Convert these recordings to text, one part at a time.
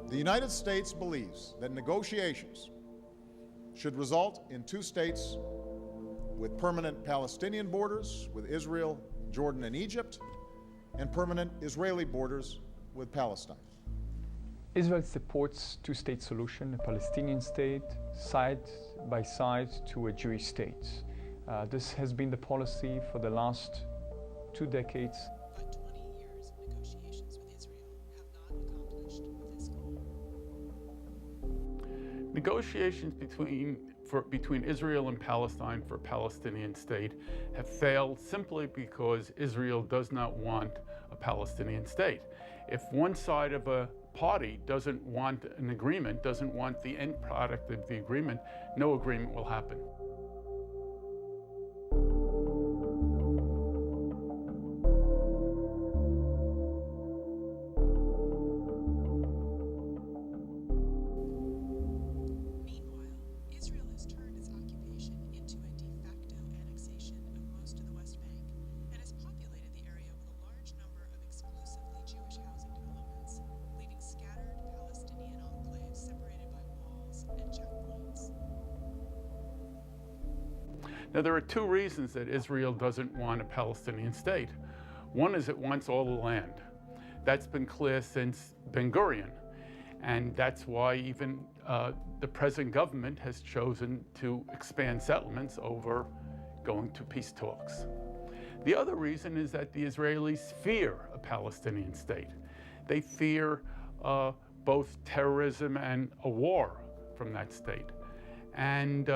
The United States believes that negotiations should result in two states with permanent Palestinian borders with Israel, Jordan, and Egypt, and permanent Israeli borders with Palestine. Israel supports two-state solution, a Palestinian state, side by side to a Jewish state. This has been the policy for the last 2 decades. But 20 years of negotiations with Israel have not accomplished this goal. Negotiations between Israel and Palestine for a Palestinian state have failed simply because Israel does not want a Palestinian state. If one side of a party doesn't want an agreement, doesn't want the end product of the agreement, no agreement will happen. Meanwhile, Israel has turned its occupation into a de facto annexation of most of the West Bank and has populated the area with a large number of exclusively Jewish housing developments, leaving scattered Palestinian enclaves separated by walls and checkpoints. Now, there are 2 reasons that Israel doesn't want a Palestinian state. One is it wants all the land. That's been clear since Ben Gurion. And that's why even the present government has chosen to expand settlements over going to peace talks. The other reason is that the Israelis fear a Palestinian state. They fear both terrorism and a war from that state. And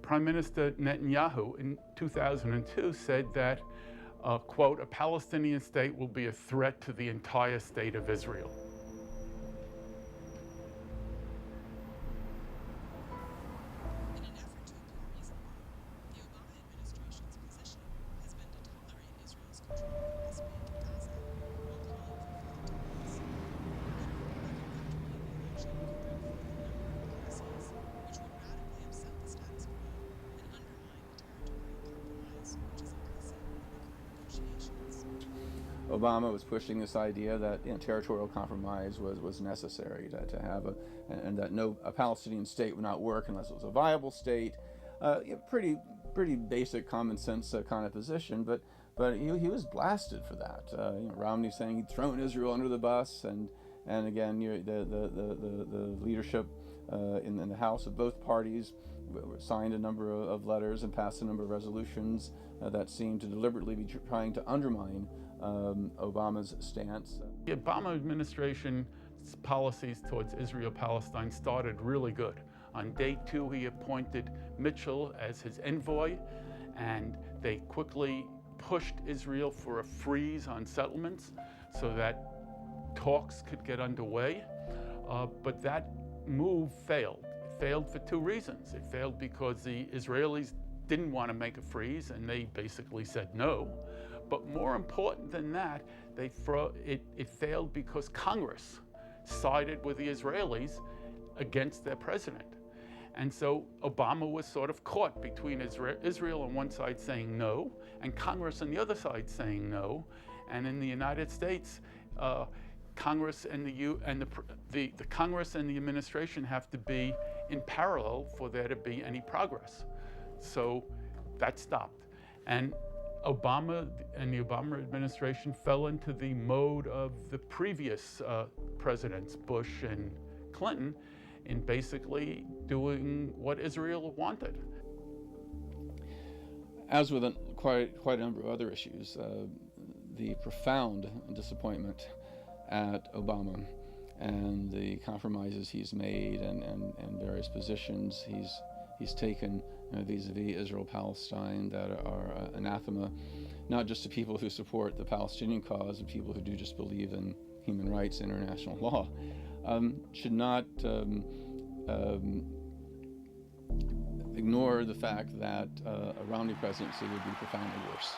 Prime Minister Netanyahu in 2002 said that, quote, a Palestinian state will be a threat to the entire state of Israel. In an effort to appear reasonable, the Obama administration's position has been to tolerate Israel's control of the West Bank and Gaza while calling for failed talks. Republican victory in the election could bring forth a number of policies which would radically upset the status quo and undermine the territorial compromise which is implicit in the current negotiations. Obama was pushing this idea that territorial compromise was necessary to have and that a Palestinian state would not work unless it was a viable state. Pretty basic common sense kind of position, but he was blasted for that. Romney saying he'd thrown Israel under the bus, and again the leadership in the House of both parties signed a number of letters and passed a number of resolutions that seemed to deliberately be trying to undermine Obama's stance. The Obama administration's policies towards Israel-Palestine started really good. On day 2, he appointed Mitchell as his envoy, and they quickly pushed Israel for a freeze on settlements so that talks could get underway. But that move failed. It failed for 2 reasons. It failed because the Israelis didn't want to make a freeze, and they basically said no. But more important than that, it failed because Congress sided with the Israelis against their president. And so Obama was sort of caught between Israel on one side saying no, and Congress on the other side saying no. And in the United States, Congress and the Congress and the administration have to be in parallel for there to be any progress. So that stopped. And Obama and the Obama administration fell into the mode of the previous presidents, Bush and Clinton, in basically doing what Israel wanted. As with quite a number of other issues, the profound disappointment at Obama and the compromises he's made and various positions he's taken vis-a-vis Israel-Palestine that are anathema, not just to people who support the Palestinian cause, but people who do just believe in human rights, international law, should not ignore the fact that a Romney presidency would be profoundly worse.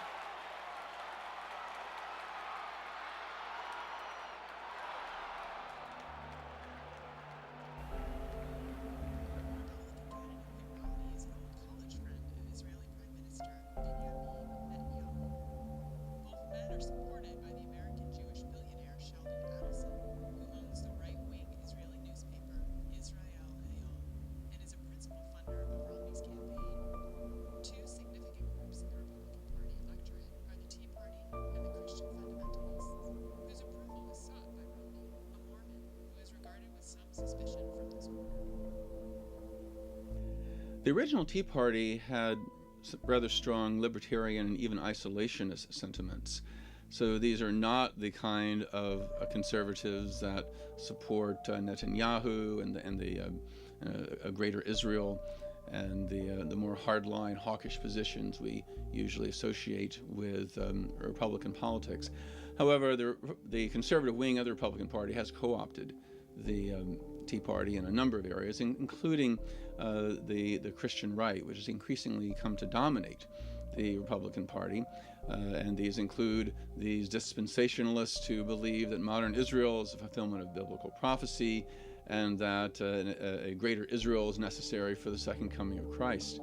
Romney is an old college friend of Israeli Prime Minister Benjamin Netanyahu. Both men are supported by the American Jewish billionaire Sheldon Adelson, who owns the right-wing The original Tea Party had rather strong libertarian and even isolationist sentiments. So these are not the kind of conservatives that support Netanyahu and a greater Israel and the more hardline, hawkish positions we usually associate with Republican politics. However, the conservative wing of the Republican Party has co-opted the Tea Party in a number of areas, including the Christian right, which has increasingly come to dominate the Republican Party. And these include these dispensationalists who believe that modern Israel is a fulfillment of biblical prophecy and that a greater Israel is necessary for the second coming of Christ.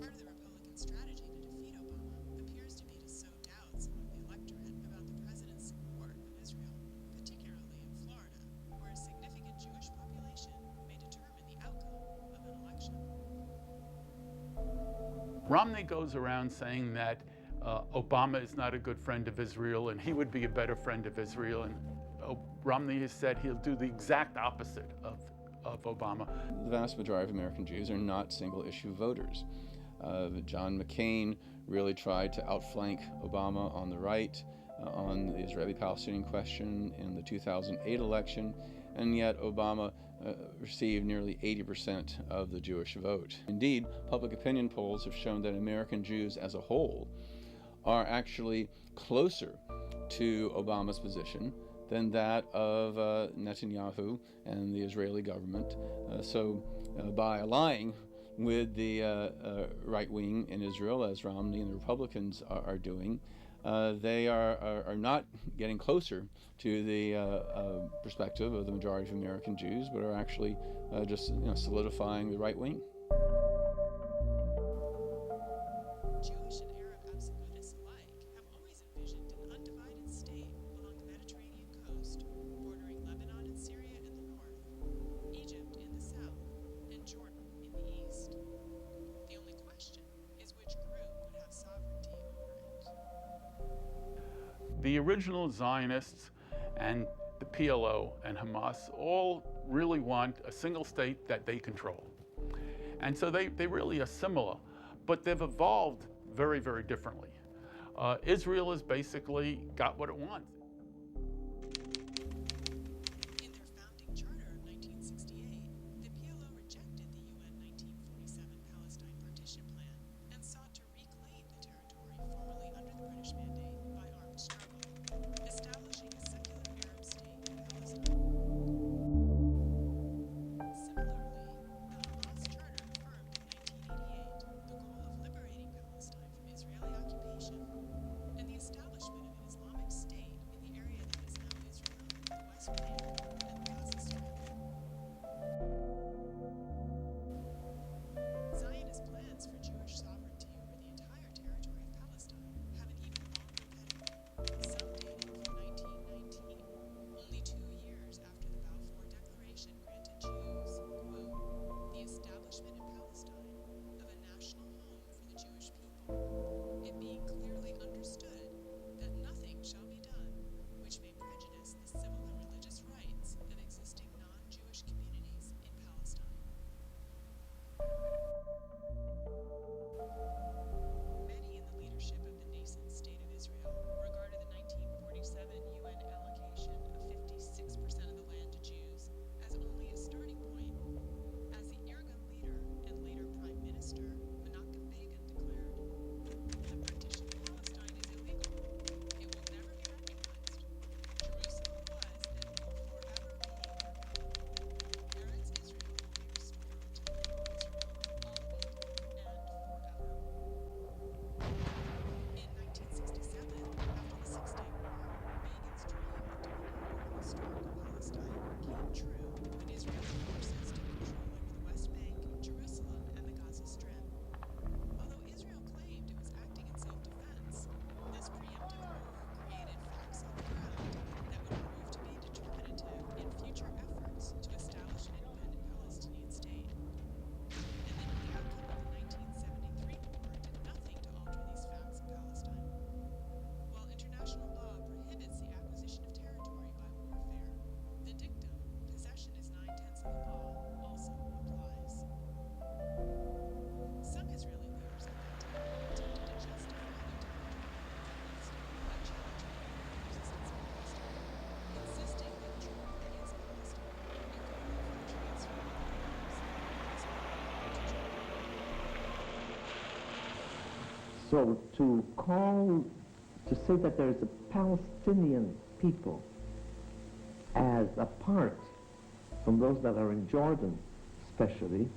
Part of the Republican strategy to defeat Obama appears to be to sow doubts among the electorate about the president's support of Israel, particularly in Florida, where a significant Jewish population may determine the outcome of an election. Romney goes around saying that Obama is not a good friend of Israel and he would be a better friend of Israel. And Romney has said he'll do the exact opposite of Obama. The vast majority of American Jews are not single-issue voters. John McCain really tried to outflank Obama on the right on the Israeli-Palestinian question in the 2008 election, and yet Obama received nearly 80% of the Jewish vote. Indeed, public opinion polls have shown that American Jews as a whole are actually closer to Obama's position than that of Netanyahu and the Israeli government. So by allying with the right wing in Israel, as Romney and the Republicans are doing, they are not getting closer to the perspective of the majority of American Jews, but are actually just solidifying the right wing. Jewish and Arab absolutists alike have always envisioned an undivided state along the Mediterranean coast, bordering Lebanon and Syria in the north, Egypt in the south, and Jordan in the east. The only question is which group would have sovereignty over it. The original Zionists and the PLO and Hamas all really want a single state that they control. And so they really are similar, but they've evolved very, very differently. Israel has basically got what it wants. In their founding charter of 1968, the PLO rejected the UN 1947 Palestine Partition Plan and sought to reclaim the territory formerly under the British mandate by armed struggle, establishing a secular Arab state in Palestine. Similarly, the Hamas charter affirmed in 1988 the goal of liberating Palestine from Israeli occupation and the establishment of an Islamic State So to say that there is a Palestinian people as apart from those that are in Jordan, especially,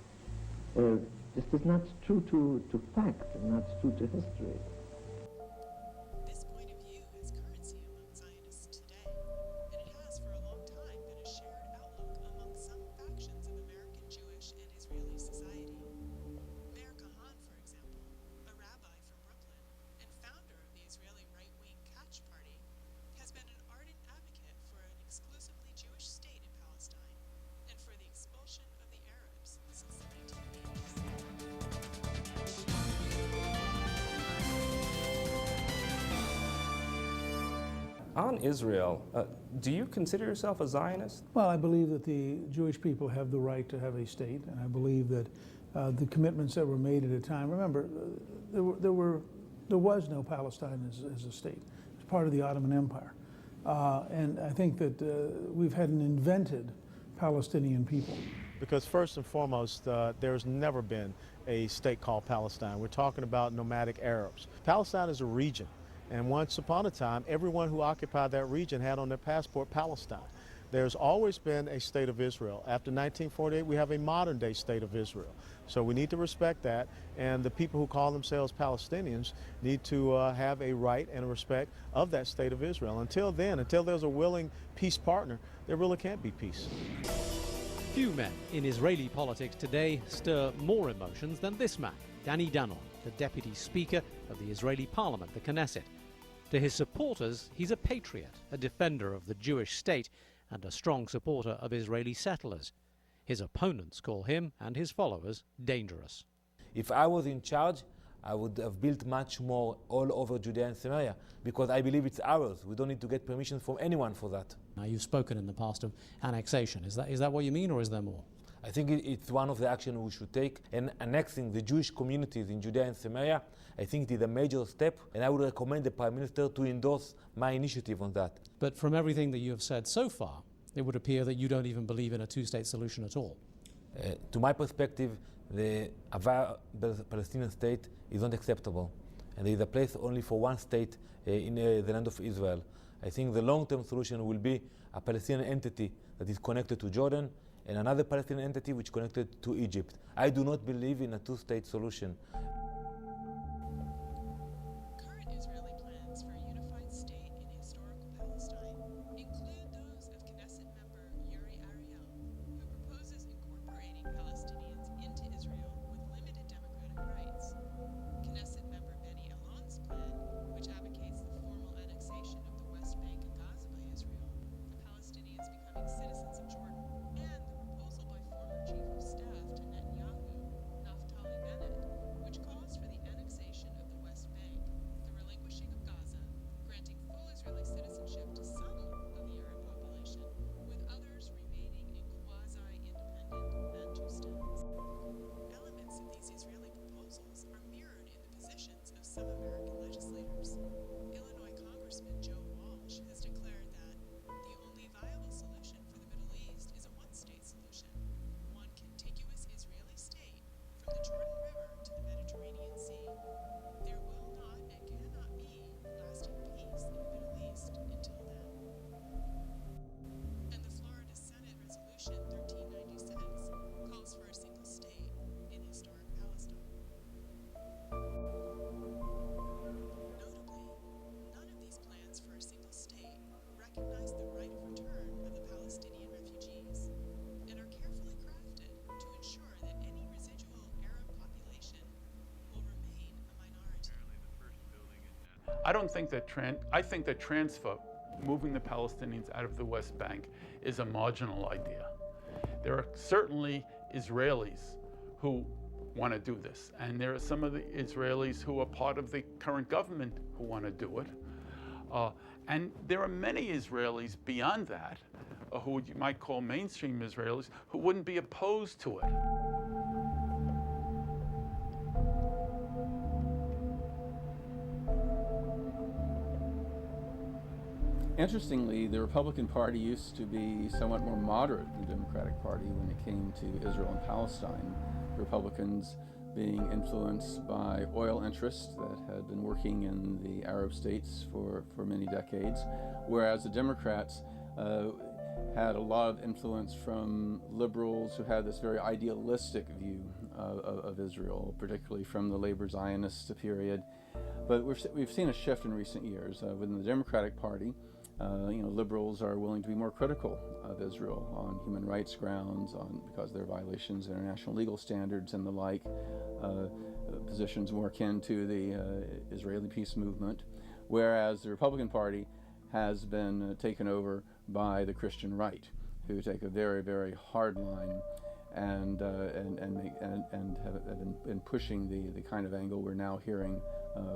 just is not true to fact and not true to history. This point of view has currency among Zionists today, and it has for a long time been a shared outlook among some factions of American Jewish and Israeli society. Meir Kahan, for example, a rabbi from Brooklyn and founder of the Israeli right-wing Catch Party, has been an ardent advocate for an exclusively Jewish state in Palestine and for the expulsion of the Arabs since the 1980s. On Israel, do you consider yourself a Zionist? Well, I believe that the Jewish people have the right to have a state, and I believe that the commitments that were made at a time. Remember, there was no Palestine as a state. It was part of the Ottoman Empire, and I think that we've had an invented Palestinian people. Because first and foremost, there's never been a state called Palestine. We're talking about nomadic Arabs. Palestine is a region. And once upon a time, everyone who occupied that region had on their passport Palestine. There's always been a state of Israel. After 1948, we have a modern day state of Israel. So we need to respect that, and the people who call themselves Palestinians need to have a right and a respect of that state of Israel. Until then, until there's a willing peace partner, there really can't be peace. Few men in Israeli politics today stir more emotions than this man, Danny Danon, the Deputy Speaker of the Israeli Parliament, the Knesset. To his supporters, he's a patriot, a defender of the Jewish state, and a strong supporter of Israeli settlers. His opponents call him and his followers dangerous. If I was in charge, I would have built much more all over Judea and Samaria, because I believe it's ours. We don't need to get permission from anyone for that. Now, you've spoken in the past of annexation. Is that what you mean, or is there more? I think it's one of the actions we should take. And annexing the Jewish communities in Judea and Samaria, I think it is a major step, and I would recommend the Prime Minister to endorse my initiative on that. But from everything that you have said so far, it would appear that you don't even believe in a two-state solution at all. To my perspective, the Palestinian state is not acceptable, and there is a place only for one state in the land of Israel. I think the long-term solution will be a Palestinian entity that is connected to Jordan, and another Palestinian entity which is connected to Egypt. I do not believe in a two-state solution. Current Israeli plans for a unified state in historical Palestine include those of Knesset member Yuri Ariel, who proposes incorporating Palestinians into Israel with limited democratic rights. Knesset member Benny Elon's plan, which advocates the formal annexation of the West Bank and Gaza by Israel, the Palestinians becoming citizens of Jordan, and the proposal by former Chief of Staff to Netanyahu, Naftali Bennett, which calls for the annexation of the West Bank, the relinquishing of Gaza, granting full Israeli citizenship to some of the Arab population, with others remaining in quasi-independent Bantustanis. Elements of these Israeli proposals are mirrored in the positions of some American legislators. Illinois Congressman Joe Walsh has declared that the only viable solution for the Middle East is a one-state solution, one contiguous Israeli state from the Jordan River to the Mediterranean Sea. There will not and cannot be lasting peace in the Middle East until then. And the Florida Senate Resolution 1396 calls for a single state in historic Palestine. Notably, none of these plans for a single state recognize the right of return of the Palestinian refugees and are carefully crafted to ensure that any residual Arab population will remain a minority. I don't think that I think that transfer, moving the Palestinians out of the West Bank, is a marginal idea. There are certainly Israelis who want to do this, and there are some of the Israelis who are part of the current government who want to do it. And there are many Israelis beyond that, who you might call mainstream Israelis, who wouldn't be opposed to it. Interestingly, the Republican Party used to be somewhat more moderate than the Democratic Party when it came to Israel and Palestine. Republicans being influenced by oil interests that had been working in the Arab states for many decades, whereas the Democrats had a lot of influence from liberals who had this very idealistic view of Israel, particularly from the labor Zionist period. But we've seen a shift in recent years within the Democratic Party. Liberals are willing to be more critical of Israel on human rights grounds, because there are violations of international legal standards and the like, positions more akin to the Israeli peace movement, whereas the Republican Party has been taken over by the Christian right, who take a very, very hard line and have been pushing the kind of angle we're now hearing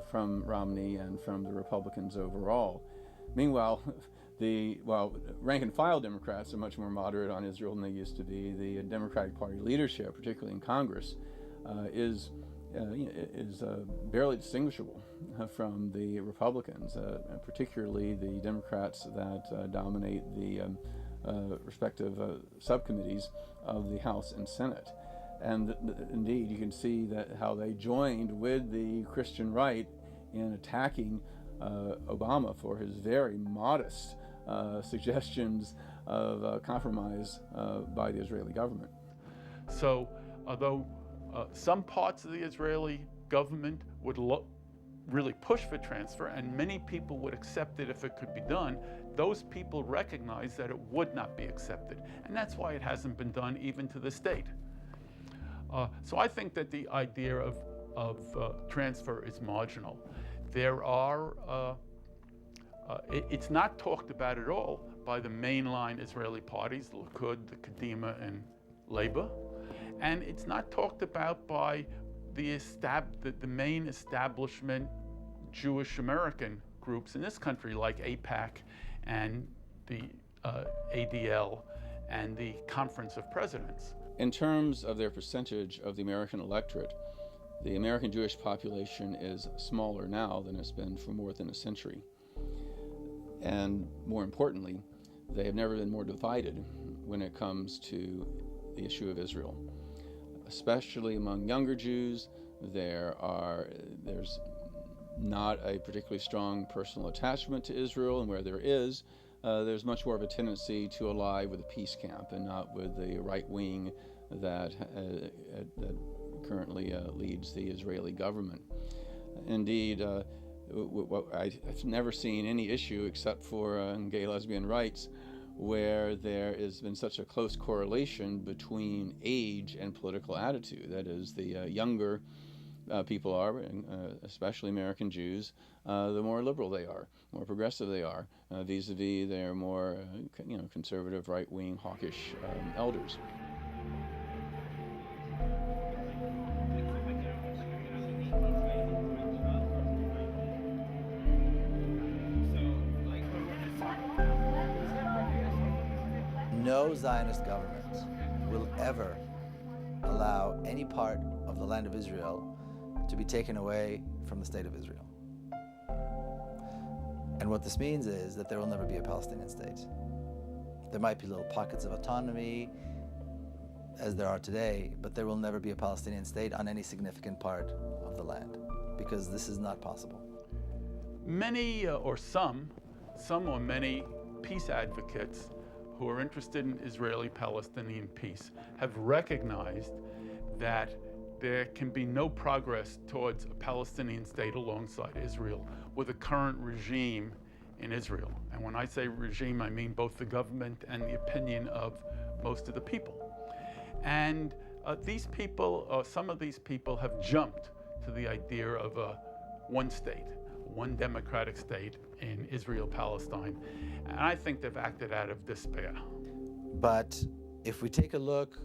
from Romney and from the Republicans overall. Meanwhile, while rank-and-file Democrats are much more moderate on Israel than they used to be, the Democratic Party leadership, particularly in Congress, is barely distinguishable from the Republicans, particularly the Democrats that dominate the respective subcommittees of the House and Senate. And indeed, you can see how they joined with the Christian right in attacking Obama for his very modest suggestions of compromise by the Israeli government. So, although some parts of the Israeli government would really push for transfer, and many people would accept it if it could be done, those people recognize that it would not be accepted. And that's why it hasn't been done even to this date. So I think that the idea of transfer is marginal. There are, it's not talked about at all by the mainline Israeli parties, the Likud, the Kadima, and Labour. And it's not talked about by the main establishment Jewish American groups in this country, like AIPAC and the ADL and the Conference of Presidents. In terms of their percentage of the American electorate, the American Jewish population is smaller now than it's been for more than a century. And more importantly, they have never been more divided when it comes to the issue of Israel. Especially among younger Jews, there's not a particularly strong personal attachment to Israel, and where there is, there's much more of a tendency to ally with the peace camp and not with the right wing that currently leads the Israeli government. Indeed, I've never seen any issue except for gay lesbian rights where there has been such a close correlation between age and political attitude. That is, the younger people are, especially American Jews, the more liberal they are, more progressive they are, vis-a-vis their more conservative, right-wing, hawkish elders. No Zionist government will ever allow any part of the land of Israel to be taken away from the state of Israel. And what this means is that there will never be a Palestinian state. There might be little pockets of autonomy, as there are today, but there will never be a Palestinian state on any significant part of the land, because this is not possible. Many or some or many peace advocates who are interested in Israeli-Palestinian peace have recognized that there can be no progress towards a Palestinian state alongside Israel with the current regime in Israel. And when I say regime, I mean both the government and the opinion of most of the people. And these people, some of these people have jumped to the idea of one state, one democratic state in Israel-Palestine. And I think they've acted out of despair. But if we take a look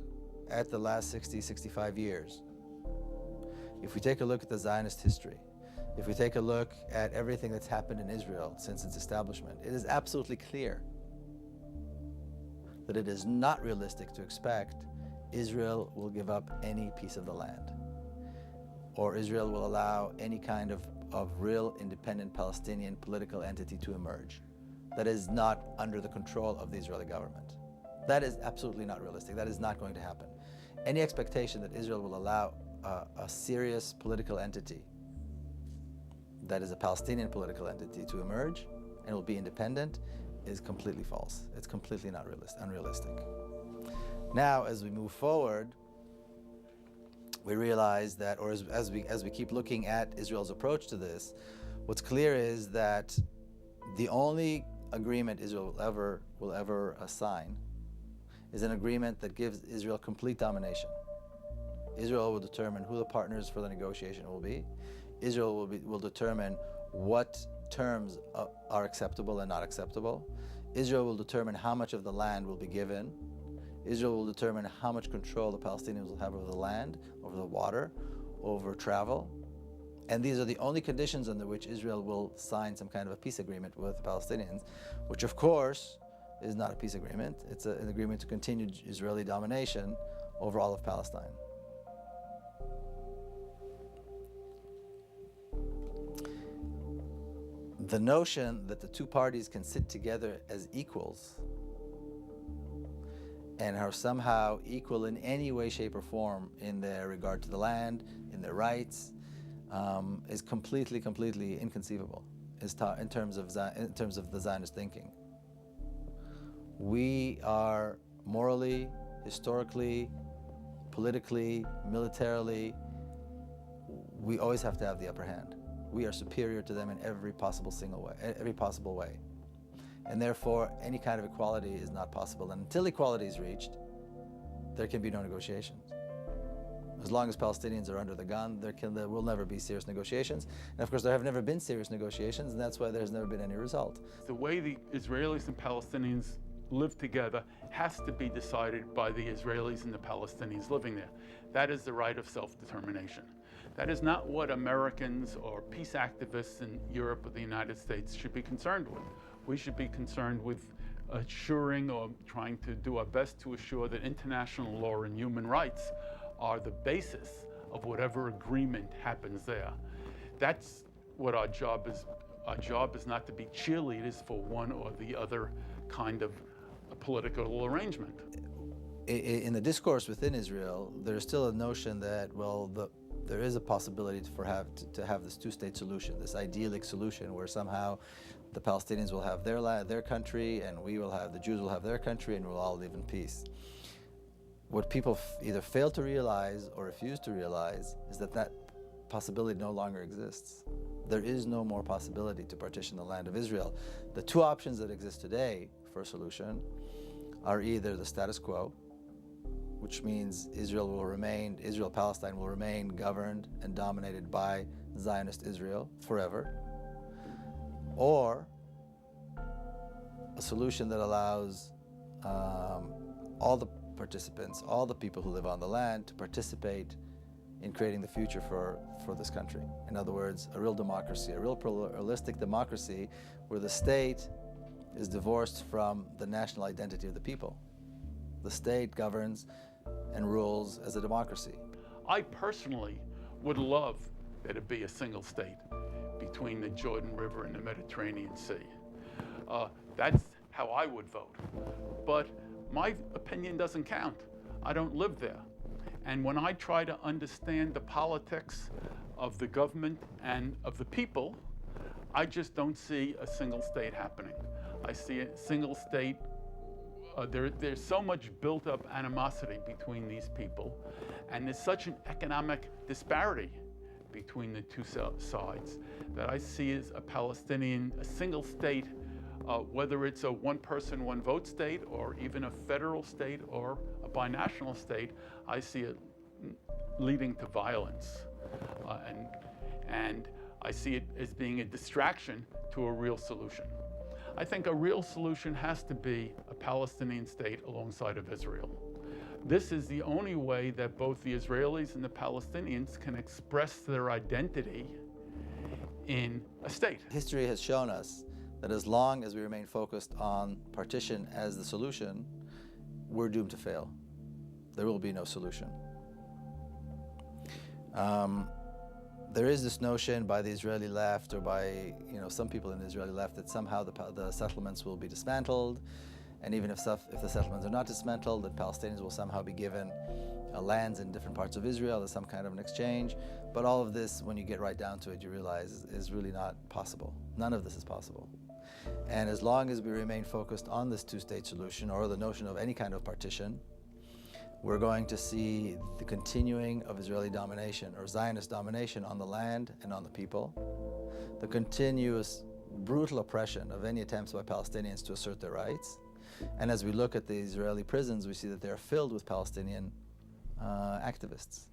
at the last 60, 65 years, if we take a look at the Zionist history, if we take a look at everything that's happened in Israel since its establishment, it is absolutely clear that it is not realistic to expect Israel will give up any piece of the land, or Israel will allow any kind of real independent Palestinian political entity to emerge that is not under the control of the Israeli government. That is absolutely not realistic. That is not going to happen. Any expectation that Israel will allow a serious political entity that is a Palestinian political entity to emerge and will be independent is completely false. It's completely not unrealistic. Now, as we move forward, we realize that, or as we keep looking at Israel's approach to this, what's clear is that the only agreement Israel will ever sign is an agreement that gives Israel complete domination. Israel will determine who the partners for the negotiation will be. Israel will determine what terms are acceptable and not acceptable. Israel will determine how much of the land will be given. Israel will determine how much control the Palestinians will have over the land, over the water, over travel. And these are the only conditions under which Israel will sign some kind of a peace agreement with the Palestinians, which of course is not a peace agreement. It's an agreement to continue Israeli domination over all of Palestine. The notion that the two parties can sit together as equals and are somehow equal in any way, shape, or form in their regard to the land, in their rights, is completely inconceivable in terms of the Zionist thinking. We are morally, historically, politically, militarily, we always have to have the upper hand. We are superior to them in every possible way. And therefore, any kind of equality is not possible. And until equality is reached, there can be no negotiations. As long as Palestinians are under the gun, there will never be serious negotiations. And of course, there have never been serious negotiations, and that's why there's never been any result. The way the Israelis and Palestinians live together has to be decided by the Israelis and the Palestinians living there. That is the right of self-determination. That is not what Americans or peace activists in Europe or the United States should be concerned with. We should be concerned with assuring or trying to do our best to assure that international law and human rights are the basis of whatever agreement happens there. That's what our job is. Our job is not to be cheerleaders for one or the other kind of political arrangement. In the discourse within Israel, there's still a notion that, well, there is a possibility to have this two-state solution, this idyllic solution where somehow the Palestinians will have their country and the Jews will have their country and we'll all live in peace. What people either fail to realize or refuse to realize is that possibility no longer exists. There is no more possibility to partition the land of Israel. The two options that exist today for a solution are either the status quo, which means Palestine will remain governed and dominated by Zionist Israel forever, or a solution that allows all the participants, all the people who live on the land, to participate in creating the future for this country. In other words, a real democracy, a real pluralistic democracy where the state is divorced from the national identity of the people. The state governs and rules as a democracy. I personally would love there to be a single state between the Jordan River and the Mediterranean Sea. That's how I would vote. But my opinion doesn't count. I don't live there. And when I try to understand the politics of the government and of the people, I just don't see a single state happening. I see a single state. There's so much built up animosity between these people, and there's such an economic disparity between the two sides that I see as a single state, whether it's a one-person, one-vote state or even a federal state or a binational state, I see it leading to violence. And I see it as being a distraction to a real solution. I think a real solution has to be a Palestinian state alongside of Israel. This is the only way that both the Israelis and the Palestinians can express their identity in a state. History has shown us that as long as we remain focused on partition as the solution, we're doomed to fail. There will be no solution. There is this notion by the Israeli left or by some people in the Israeli left that somehow the settlements will be dismantled, and even if the settlements are not dismantled, that Palestinians will somehow be given lands in different parts of Israel as some kind of an exchange. But all of this, when you get right down to it, you realize is really not possible. None of this is possible. And as long as we remain focused on this two-state solution or the notion of any kind of partition, we're going to see the continuing of Israeli domination or Zionist domination on the land and on the people, the continuous brutal oppression of any attempts by Palestinians to assert their rights. And as we look at the Israeli prisons, we see that they're filled with Palestinian activists.